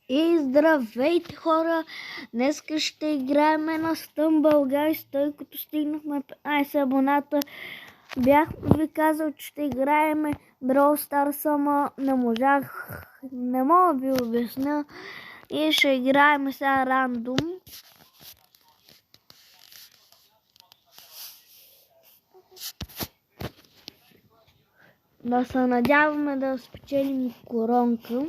И здравейте, хора! Днес ще играем на Stumble Guys, тъй като стигнахме 15 абоната. Бях ви казал, че ще играем Brawl Stars, ама не мога да ви обясня. И ще играем сега рандом. Да се надяваме да спечелим коронка.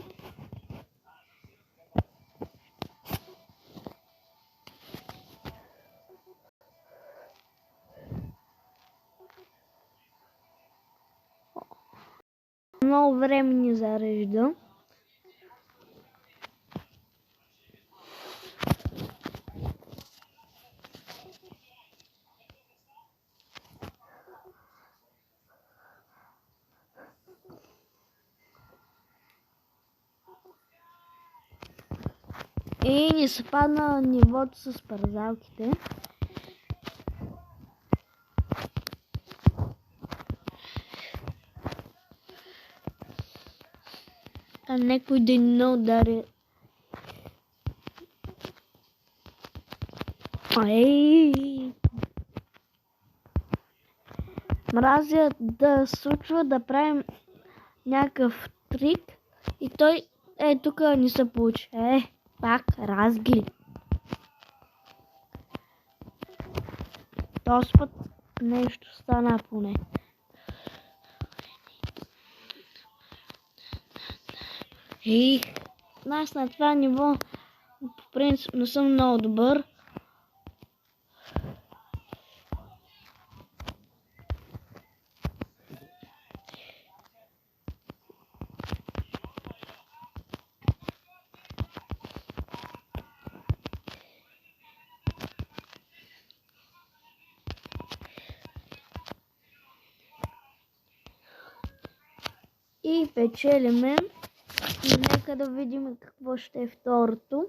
Много време ни зарежда. И ни се падна нивото с парзалките. А някой да не удари. Мразя да случва да правим някакъв трик и той тук ни се получи. Пак разги. Този път нещо стана поне. Аз на това ниво по принцип не съм много добър. И печелиме. И нека да видим какво ще е второто.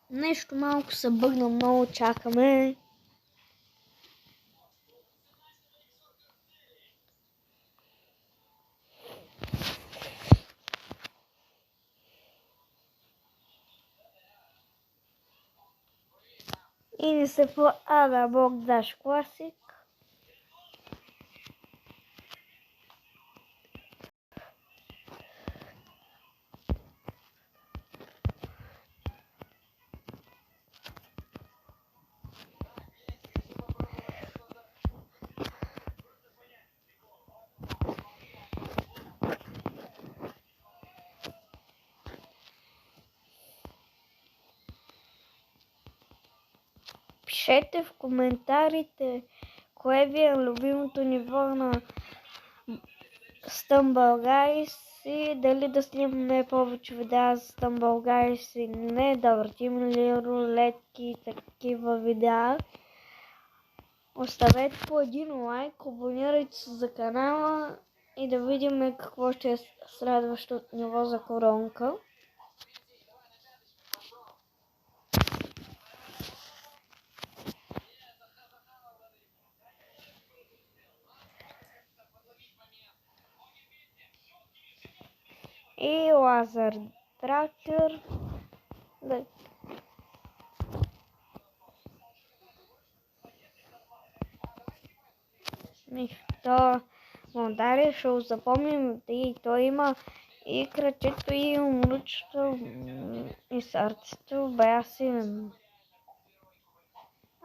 Нещо малко се бъгна, много чакаме. И не се по Ада Бог Даш Класик. Пишете в коментарите кое ви е любимото ниво на Stumble Guys и дали да снимаме повече видеа за Stumble Guys или не, да въртим ли рулетки и такива видеа. Оставете по един лайк, абонирайте се за канала и да видим какво ще е следващото ниво за коронка. И лазер трактор. То удари, ще го запомним, и той има и крачето, и умручето, и сърцето, бая силен.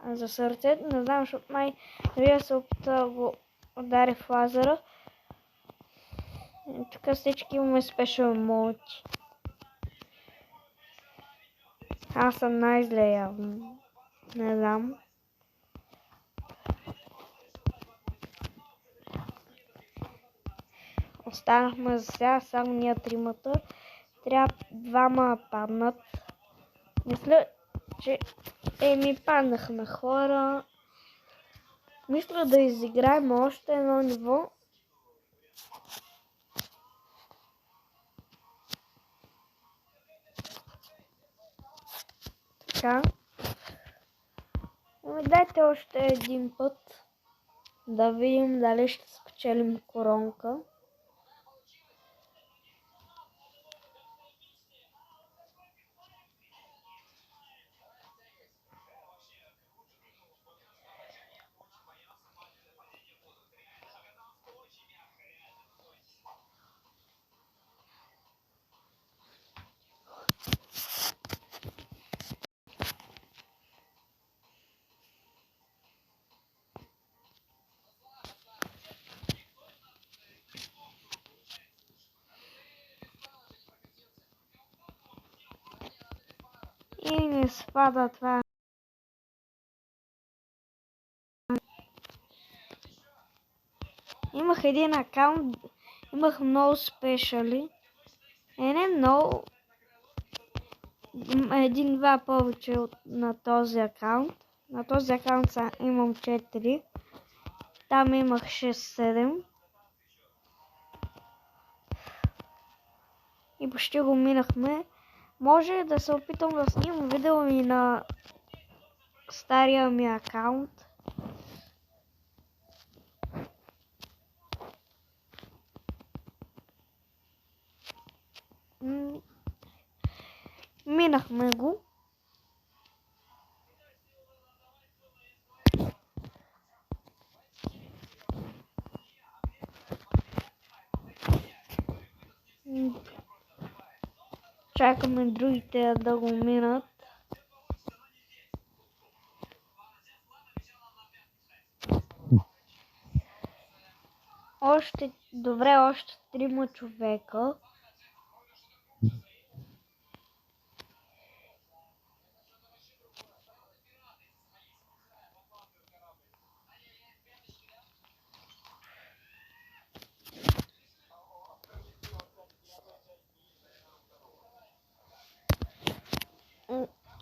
А за сърцето не знам, защото май вие се опита да го удари в лазера. И тук всички имаме спешъл мод. Аз съм най-зле явно. Не знам. Останахме за сега само ние тримата. Трябва двама паднат. Мисля, че ми паднахме хора. Мисля да изиграем още едно ниво Така. Дайте още един път да видим дали ще спечелим коронка. И ни спада това. Имах един акаунт, имах много спешали. Не много. Един-два повече на този акаунт. На този акаунт имам 4. Там имах 6-7. И почти го минахме. Може да се опитам да снимам видео и на стария ми акаунт. Минахме го. Чакаме другите да го минат. Още 3 човека.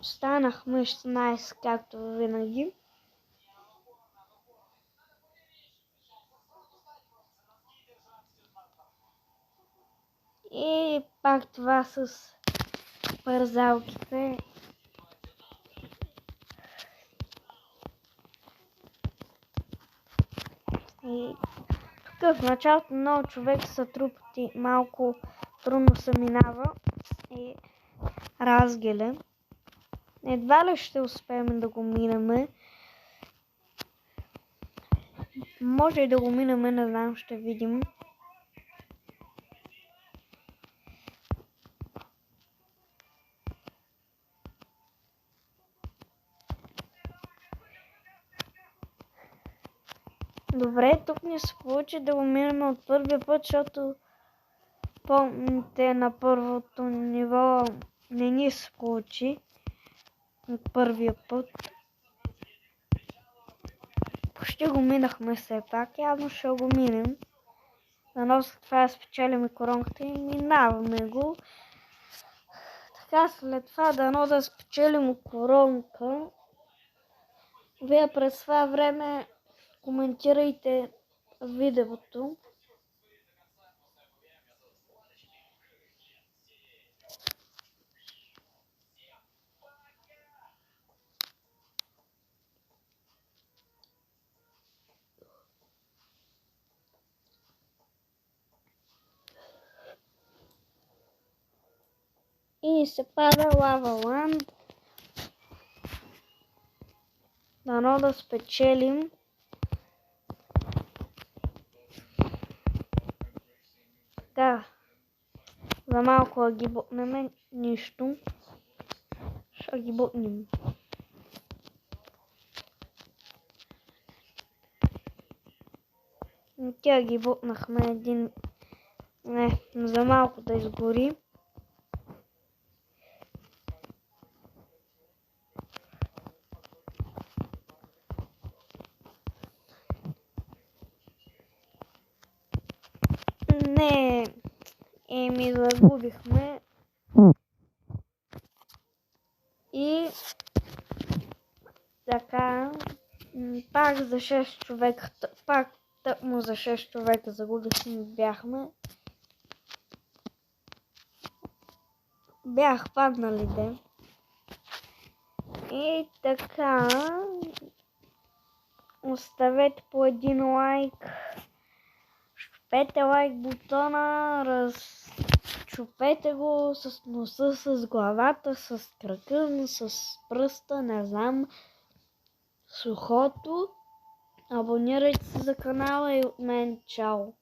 Станахме 16, както винаги. И пак това с парзалките. И тук в началото много човек са трупати, малко трудно се минава и разгеле. Едва ли ще успеем да го минаме. Може и да го минаме, не знам, ще видим. Добре, тук ни се получи да го минем от първия път, защото помните на първото ниво не ни се получи от първия път. Почти го минахме все пак, явно ще го минем. Дано след това спечелим коронката и минаваме го. Така, след това дано да спечелим коронка. Вие през това време коментирайте видеото. И се пада Lava Land. Дано да спечелим. Така. За малко да ги бутнем нищо. Ще ги бутнем. Тя ги бутнахме един... Не, за малко да изгори. Не, ми загубихме. И така, пак за 6 човека, пак Тъкмо за 6 човека загубихме, бях паднали де. И така, оставете по един лайк, щупете лайк бутона, разчупете го с носа, с главата, с крака, с пръста, не знам, с ухото. Абонирайте се за канала и от мен чао!